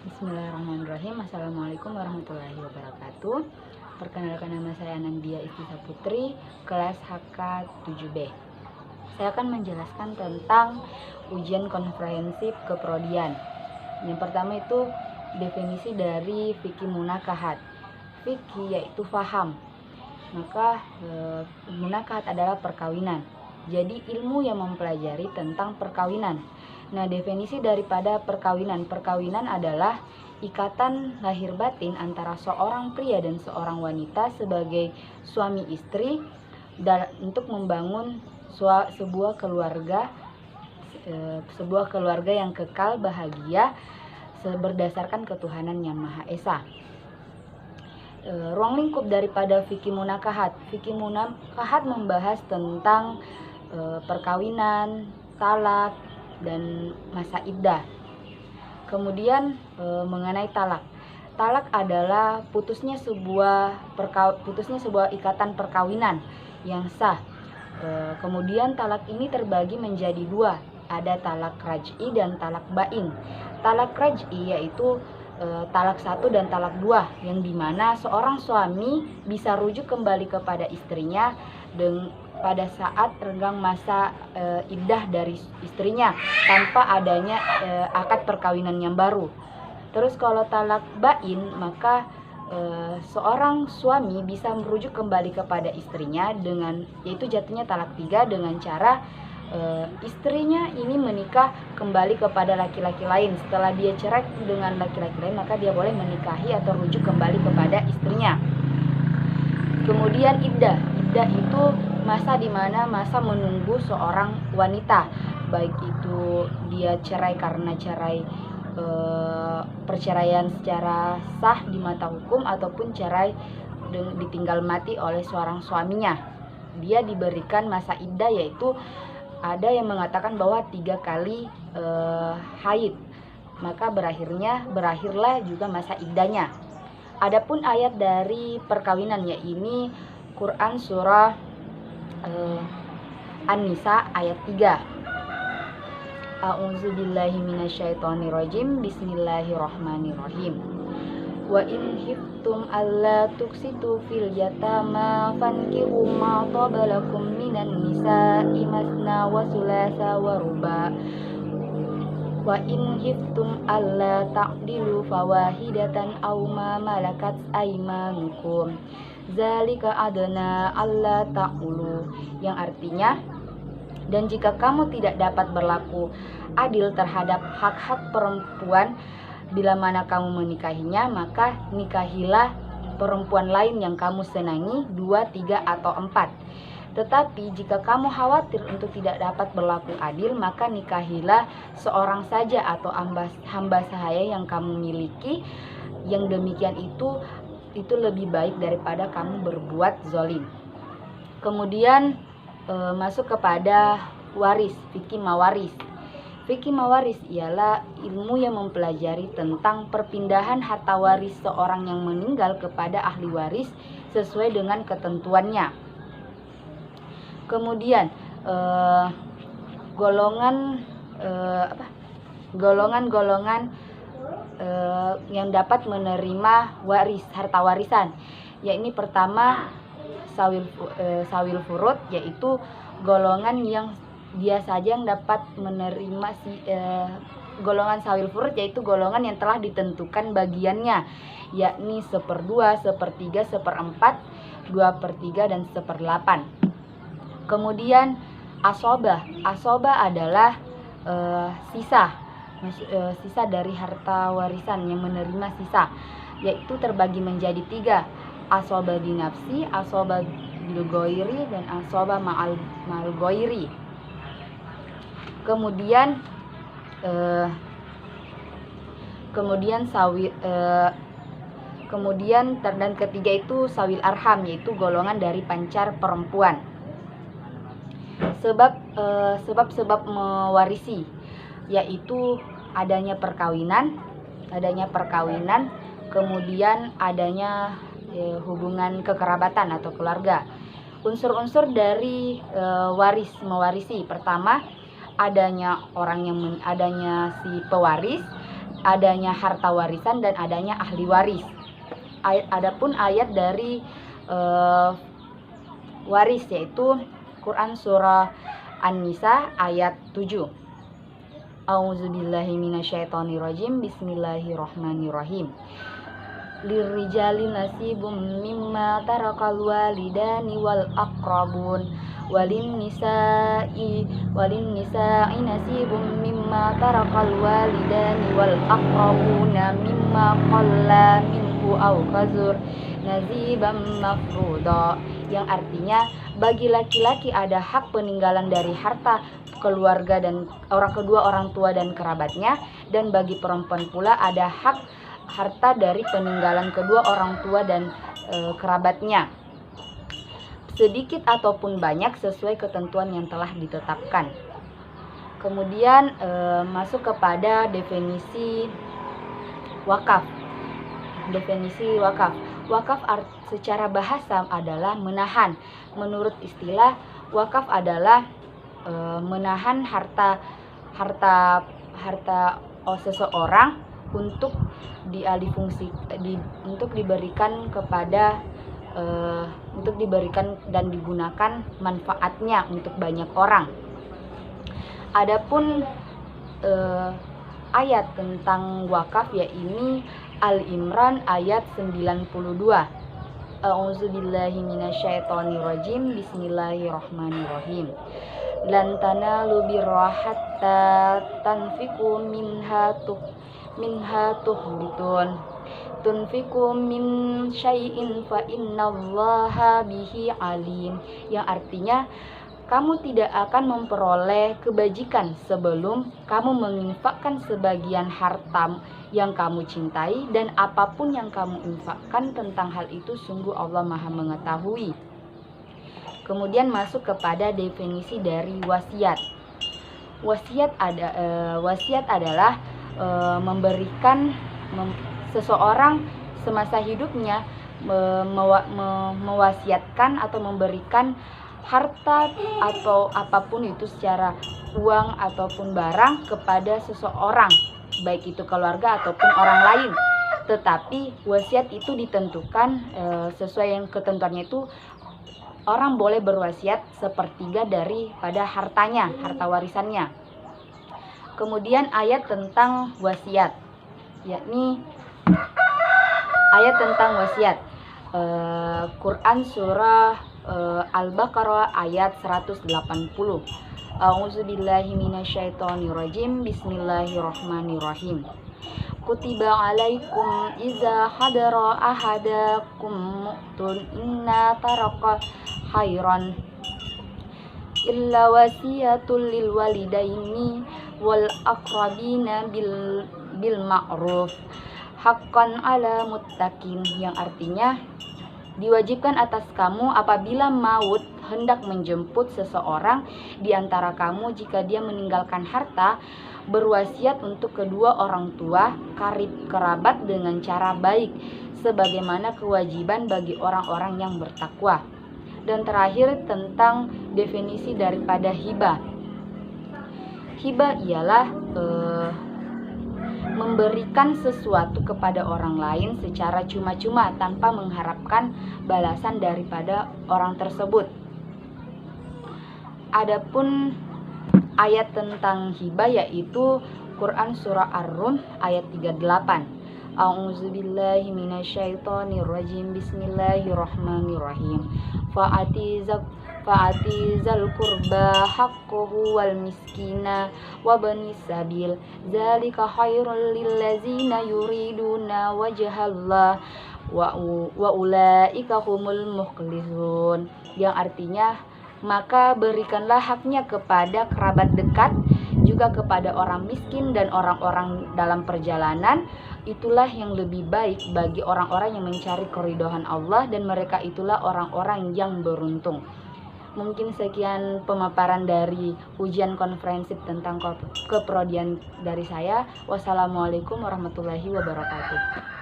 Bismillahirrahmanirrahim. Assalamualaikum warahmatullahi wabarakatuh. Perkenalkan, nama saya Anandia Istisa Putri, kelas HK 7B. Saya akan menjelaskan tentang ujian komprehensif keprodian. Yang pertama itu definisi dari fikih munakahat. Fikih yaitu faham. Maka munakahat adalah perkawinan. Jadi ilmu yang mempelajari tentang perkawinan. Nah, definisi daripada perkawinan. Perkawinan adalah ikatan lahir batin antara seorang pria dan seorang wanita sebagai suami istri untuk membangun sebuah keluarga yang kekal bahagia berdasarkan ketuhanan yang Maha Esa. Ruang lingkup daripada fikih munakahat. Fikih munakahat membahas tentang perkawinan, talak, dan masa iddah. Kemudian mengenai talak. Talak adalah putusnya sebuah ikatan perkawinan yang sah. Kemudian talak ini terbagi menjadi dua. Ada talak raj'i dan talak bain. Talak raj'i yaitu talak 1 dan talak 2, yang dimana seorang suami bisa rujuk kembali kepada istrinya pada saat renggang masa iddah dari istrinya tanpa adanya akad perkawinan yang baru. Terus kalau talak bain, maka seorang suami bisa merujuk kembali kepada istrinya yaitu jatuhnya talak 3 dengan cara istrinya ini menikah kembali kepada laki-laki lain. Setelah dia cerai dengan laki-laki lain, maka dia boleh menikahi atau rujuk kembali kepada istrinya. Kemudian iddah itu masa dimana masa menunggu seorang wanita, baik itu dia cerai karena perceraian secara sah di mata hukum ataupun cerai ditinggal mati oleh seorang suaminya. Dia diberikan masa iddah, yaitu ada yang mengatakan bahwa 3 kali haid, maka berakhirlah juga masa iddahnya. Adapun ayat dari perkawinan, yaitu Quran surah An-Nisa ayat 3. A'udzubillahi minasyaitonirrajim. Bismillahirrahmanirrahim. Wa in khiftum alla tuqsitu fil yatama fankihu ma tabalakum minan nisa'i masna wa thulatha wa ruba'. Wa in khiftum alla ta'dilu fawahidatan aw ma malakat aymanukum zalika adna alla ta'ulu, yang artinya, dan jika kamu tidak dapat berlaku adil terhadap hak-hak perempuan bila mana kamu menikahinya, maka nikahilah perempuan lain yang kamu senangi, 2, 3, atau 4. Tetapi jika kamu khawatir untuk tidak dapat berlaku adil, maka nikahilah seorang saja atau hamba sahaya yang kamu miliki. Yang demikian itu lebih baik daripada kamu berbuat zalim. Kemudian masuk kepada waris, fikih mawaris. Fikih mawaris ialah ilmu yang mempelajari tentang perpindahan harta waris seorang yang meninggal kepada ahli waris sesuai dengan ketentuannya. Kemudian golongan yang dapat menerima harta warisan, yakni pertama sawil furud, yaitu golongan yang dia saja yang dapat menerima golongan sawil furud, yaitu golongan yang telah ditentukan bagiannya, yakni 1/2, 1/3, 1/4, 2/3, dan 1/8. Kemudian asobah adalah sisa dari harta warisan yang menerima sisa, yaitu terbagi menjadi 3: asobah binafsi, asobah bil goiri, dan asobah ma'al goiri. Kemudian dan ketiga itu sawil arham, yaitu golongan dari pancar perempuan. Sebab mewarisi, yaitu adanya perkawinan, kemudian adanya hubungan kekerabatan atau keluarga. Unsur-unsur dari mewarisi, pertama adanya si pewaris, adanya harta warisan dan adanya ahli waris. Adapun ayat dari waris yaitu Quran surah An-Nisa ayat 7. A'udzubillahi minasyaitonirrajim. Bismillahirrahmanirrahim. Lirrijali nasibum mimma tarakal walidani wal aqrabun walin nisa'i nasibum mimma tarakal walidani wal aqrabuna mimma qalla minhu aw kazur naziban mafruḍa, yang artinya bagi laki-laki ada hak peninggalan dari harta keluarga dan kedua orang tua dan kerabatnya, dan bagi perempuan pula ada hak harta dari peninggalan kedua orang tua dan kerabatnya, sedikit ataupun banyak sesuai ketentuan yang telah ditetapkan. Kemudian masuk kepada definisi wakaf. Definisi wakaf. Wakaf secara bahasa adalah menahan. Menurut istilah, wakaf adalah menahan harta seseorang untuk untuk diberikan kepada untuk diberikan dan digunakan manfaatnya untuk banyak orang. Adapun ayat tentang wakaf yaitu Al-Imran ayat 92. A'udzubillahi minasyaitonirrajim. Bismillahirrahmanirrahim. Lan tanalu birra hatta tanfiqu minha tuhbitun tunfiqu min syai'in fa innallaha bihi alim, yang artinya kamu tidak akan memperoleh kebajikan sebelum kamu menginfakkan sebagian harta yang kamu cintai, dan apapun yang kamu infakkan tentang hal itu sungguh Allah Maha mengetahui. Kemudian masuk kepada definisi dari wasiat. Wasiat adalah memberikan seseorang semasa hidupnya mewasiatkan atau memberikan harta atau apapun itu secara uang ataupun barang kepada seseorang, baik itu keluarga ataupun orang lain. Tetapi wasiat itu ditentukan sesuai yang ketentuannya itu orang boleh berwasiat sepertiga daripada hartanya, harta warisannya. Kemudian ayat tentang wasiat, yakni ayat tentang wasiat. Quran surah Al-Baqarah ayat 180. A'udzubillahi minasyaitonirrajim. Bismillahirrahmanirrahim. Kutiba alaikum iza hadara ahadakum mu'tun inna taraka khairan illa wasiyatul lil walidaini wal aqrabina bil ma'ruf haqqan ala muttaqin, yang artinya diwajibkan atas kamu apabila maut hendak menjemput seseorang di antara kamu, jika dia meninggalkan harta, berwasiat untuk kedua orang tua, karib kerabat dengan cara baik, sebagaimana kewajiban bagi orang-orang yang bertakwa. Dan terakhir tentang definisi daripada hibah. Hibah ialah memberikan sesuatu kepada orang lain secara cuma-cuma tanpa mengharapkan balasan daripada orang tersebut. Adapun ayat tentang hibah yaitu Quran surah Ar-Rum ayat 38. A'udzubillahi minasyaitonirrajim. Bismillahirrahmanirrahim. Fa'ati zal qurba haqqahu wal miskina wa banis sabil zalika khairul lil ladzina yuriduna wajhallah wa ulaika humul muflihun, yang artinya maka berikanlah haknya kepada kerabat dekat, juga kepada orang miskin dan orang-orang dalam perjalanan. Itulah yang lebih baik bagi orang-orang yang mencari keridhaan Allah, dan mereka itulah orang-orang yang beruntung. Mungkin sekian pemaparan dari ujian komprehensif tentang keprodian dari saya. Wassalamualaikum warahmatullahi wabarakatuh.